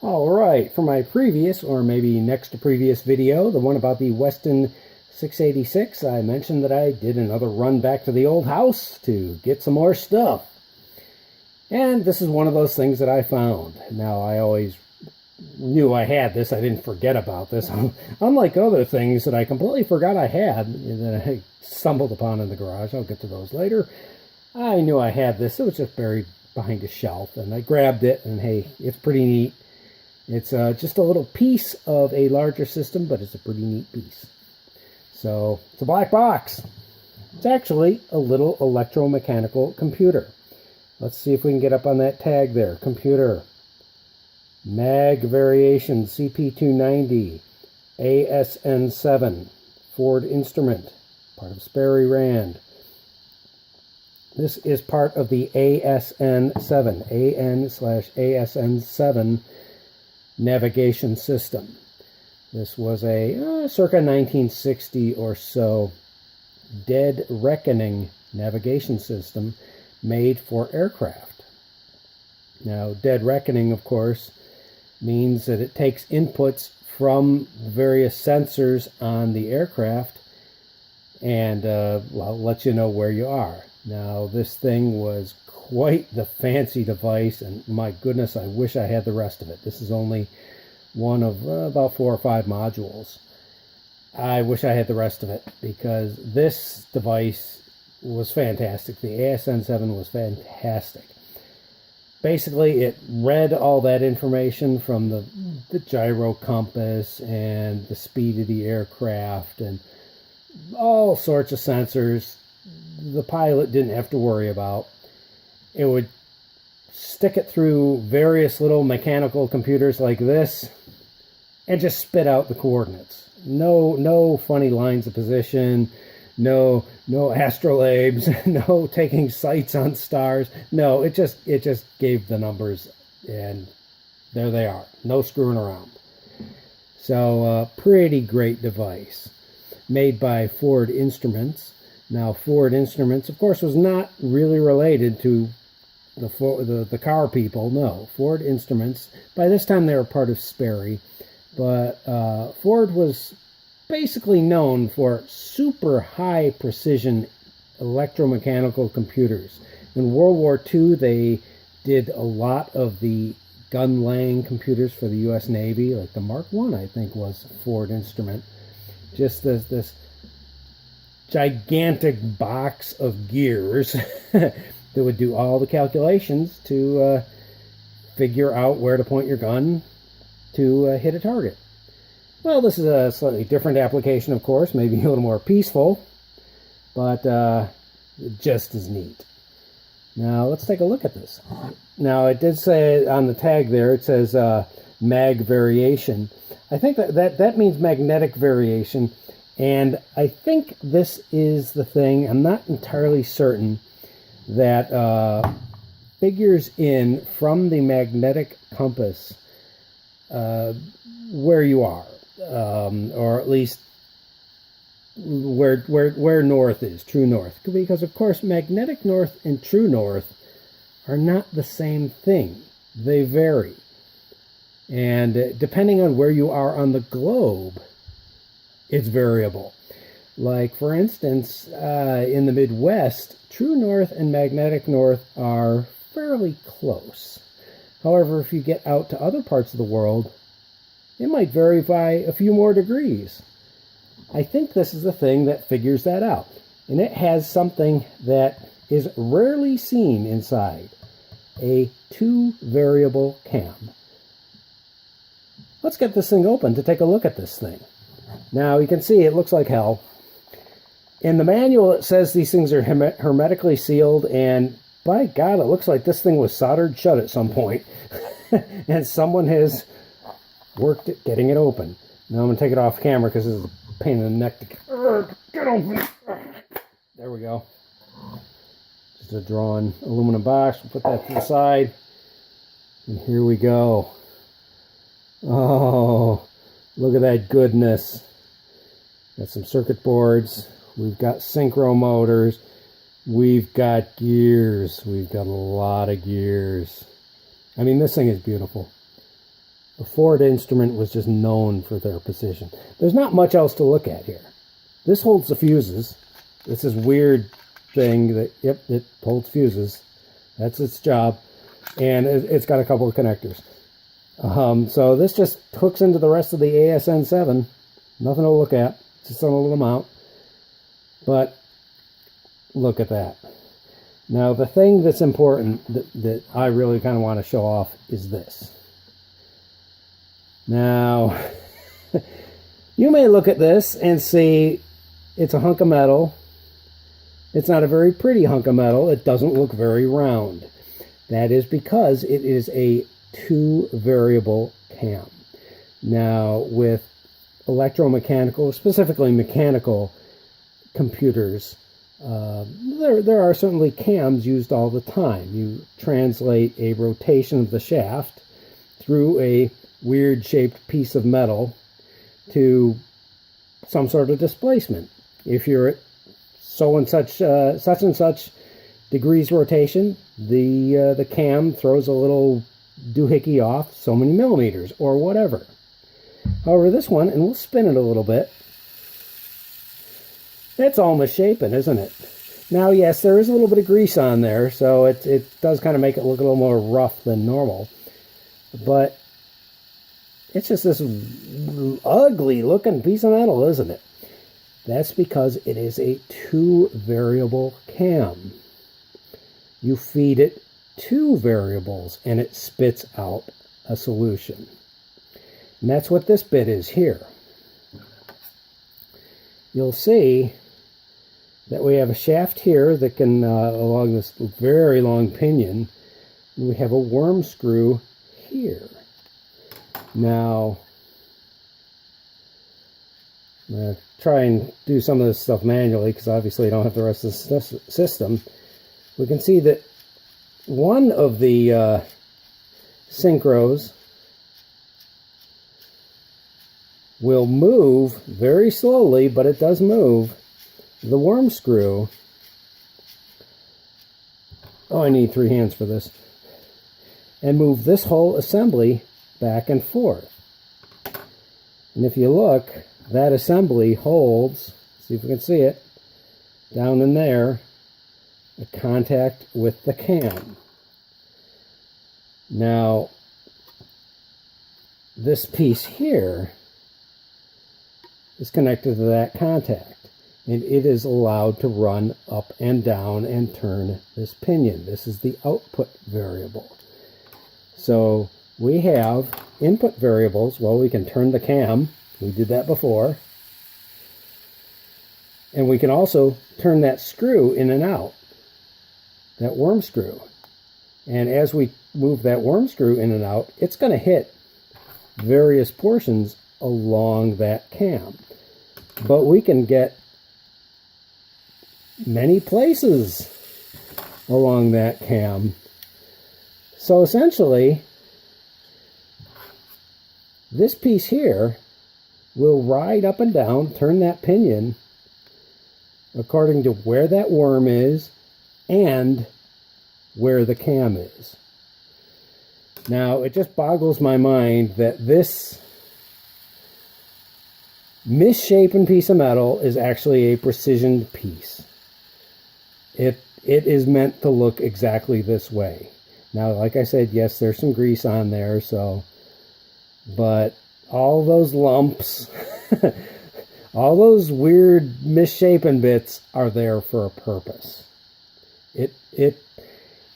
Alright, for my previous, or maybe next to previous video, the one about the Weston 686, I mentioned that I did another run back to the old house to get some more stuff. And this is one of those things that I found. Now, I always knew I had this. I didn't forget about this. Unlike other things that I completely forgot I had, that I stumbled upon in the garage. I'll get to those later. I knew I had this. It was just buried behind a shelf, and I grabbed it, and hey, it's pretty neat. It's just a little piece of a larger system, but it's a pretty neat piece. So, it's a black box. It's actually a little electromechanical computer. Let's see if we can get up on that tag there. Computer. Mag variation CP-290. ASN-7. Ford instrument. Part of Sperry Rand. This is part of the ASN-7. AN/ASN-7 navigation system. This was a circa 1960 or so dead reckoning navigation system made for aircraft. Now, dead reckoning, of course, means that it takes inputs from various sensors on the aircraft and well, let you know where you are. Now, this thing was quite the fancy device, and my goodness, I wish I had the rest of it. This is only one of about 4 or 5 modules. I wish I had the rest of it, because this device was fantastic. The ASN-7 was fantastic. Basically, it read all that information from the gyro compass and the speed of the aircraft and all sorts of sensors the pilot didn't have to worry about. It would stick it through various little mechanical computers like this and just spit out the coordinates. No funny lines of position, no astrolabes, no taking sights on stars. No, it just gave the numbers, and there they are. No screwing around. So, pretty great device. Made by Ford Instruments. Now, Ford Instruments, of course, was not really related to the car people. No, Ford Instruments. By this time, they were part of Sperry. But Ford was basically known for super high precision electromechanical computers. In World War II, they did a lot of the gun laying computers for the U.S. Navy, like the Mark I, I think, was Ford Instrument. Just this gigantic box of gears that would do all the calculations to figure out where to point your gun to hit a target. Well, this is a slightly different application, of course, maybe a little more peaceful, but just as neat. Now, let's take a look at this. Now, it did say on the tag there, it says mag variation. I think that means magnetic variation, and I think this is the thing, I'm not entirely certain, that figures in from the magnetic compass where you are, or at least where north is, true north. Because, of course, magnetic north and true north are not the same thing. They vary. And depending on where you are on the globe, it's variable. Like, for instance, in the Midwest, true north and magnetic north are fairly close. However, if you get out to other parts of the world, it might vary by a few more degrees. I think this is the thing that figures that out. And it has something that is rarely seen inside. A 2-variable cam. Let's get this thing open to take a look at this thing. Now, you can see it looks like hell. In the manual, it says these things are hermetically sealed, and by God, it looks like this thing was soldered shut at some point. And someone has worked at getting it open. Now I'm going to take it off camera because this is a pain in the neck to get open. There we go. Just a drawn aluminum box. We'll put that to the side. And here we go. Oh, look at that goodness. Got some circuit boards. We've got synchro motors. We've got gears. We've got a lot of gears. I mean, this thing is beautiful. The Ford instrument was just known for their precision. There's not much else to look at here. This holds the fuses. It's this weird thing that, yep, it holds fuses. That's its job. And it's got a couple of connectors. So this just hooks into the rest of the ASN-7. Nothing to look at. Just on a little mount. But look at that. Now the thing that's important that I really kind of want to show off is this. Now, you may look at this and see it's a hunk of metal. It's not a very pretty hunk of metal. It doesn't look very round. That is because it is a 2-variable cam. Now, with electromechanical, specifically mechanical computers, there are certainly cams used all the time. You translate a rotation of the shaft through a weird shaped piece of metal to some sort of displacement. If you're at such and such degrees rotation, the cam throws a little doohickey off so many millimeters or whatever. However, this one, and we'll spin it a little bit, that's all misshapen, isn't it? Now, yes, there is a little bit of grease on there, so it does kind of make it look a little more rough than normal. But it's just this ugly looking piece of metal, isn't it? That's because it is a 2-variable cam. You feed it 2 variables and it spits out a solution. And that's what this bit is here. You'll see that we have a shaft here that can, along this very long pinion, and we have a worm screw here. Now, I'm going to try and do some of this stuff manually because obviously I don't have the rest of the system. We can see that one of the synchros will move very slowly, but it does move. The worm screw, oh, I need 3 hands for this, and move this whole assembly back and forth. And if you look, that assembly holds, see if we can see it, down in there, a contact with the cam. Now, this piece here is connected to that contact, and it is allowed to run up and down and turn this pinion. This is the output variable. So we have input variables. Well, we can turn the cam. We did that before. And we can also turn that screw in and out, that worm screw. And as we move that worm screw in and out, it's going to hit various portions along that cam. But we can get many places along that cam. So essentially, this piece here will ride up and down, turn that pinion according to where that worm is and where the cam is. Now, it just boggles my mind that this misshapen piece of metal is actually a precision piece. It is meant to look exactly this way. Now, like I said, yes, there's some grease on there, so, but all those lumps, all those weird misshapen bits are there for a purpose. It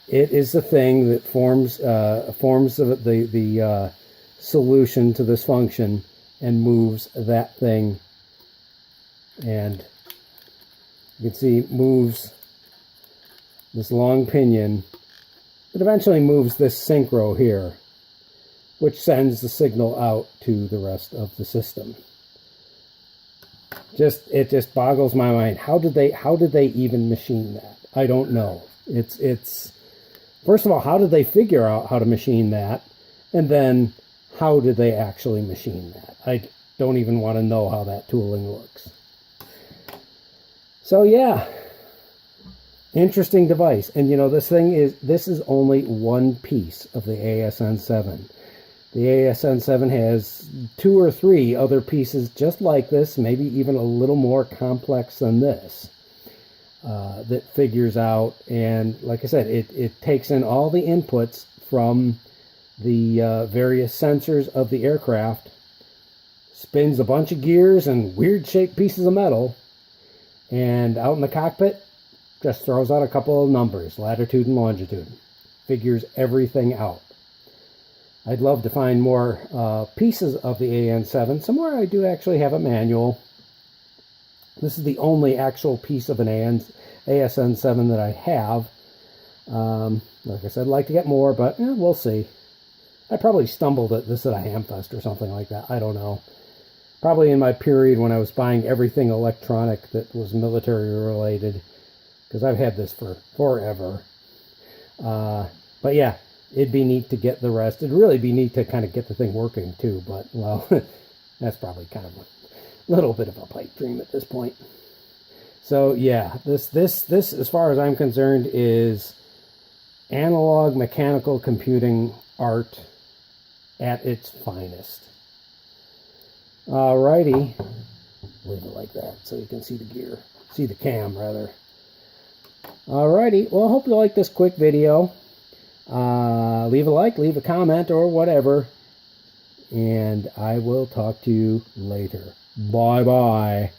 is the thing that forms the solution to this function and moves that thing, and you can see moves this long pinion. It eventually moves this synchro here, which sends the signal out to the rest of the system. It just boggles my mind. How did they even machine that? I don't know. It's first of all, how did they figure out how to machine that? And then how did they actually machine that? I don't even want to know how that tooling looks. So yeah, interesting device. And you know, this is only one piece of the ASN-7. The ASN-7 has 2 or 3 other pieces just like this, maybe even a little more complex than this, that figures out, and like I said, it takes in all the inputs from the various sensors of the aircraft, spins a bunch of gears and weird shaped pieces of metal, and out in the cockpit just throws out a couple of numbers, latitude and longitude. Figures everything out. I'd love to find more pieces of the AN-7. Somewhere I do actually have a manual. This is the only actual piece of an ASN-7 that I have. Like I said, I'd like to get more, but we'll see. I probably stumbled at this at a Hamfest or something like that. I don't know. Probably in my period when I was buying everything electronic that was military related, because I've had this for forever. But yeah, it'd be neat to get the rest. It'd really be neat to kind of get the thing working too, but well, that's probably kind of a little bit of a pipe dream at this point. So yeah, this as far as I'm concerned is analog mechanical computing art at its finest. Alrighty, leave it like that so you can see the gear, see the cam rather. Alrighty, well, I hope you like this quick video. Leave a like, leave a comment, or whatever, and I will talk to you later. Bye-bye.